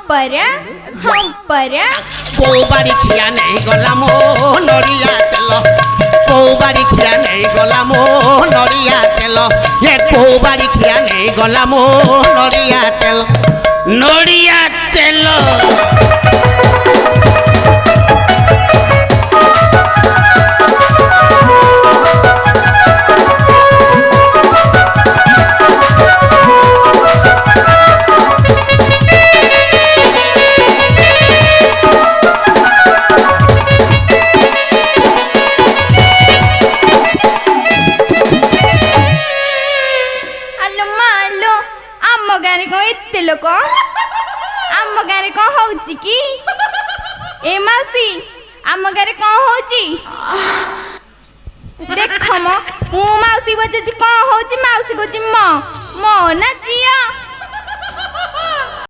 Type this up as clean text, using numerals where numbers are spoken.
हंपरा बाड़ी खिया नहीं गला मो नड़िया तेल बाड़ी खिया नहीं गला मो नड़िया तेल ये बाड़ी खिया नहीं गला मो नड़िया तेल लोक आम गाँव कौन हो कि ए मौसी आम गाँव कौन हो देख मो मौसी बजे कौन हो मौसी को मो ना झील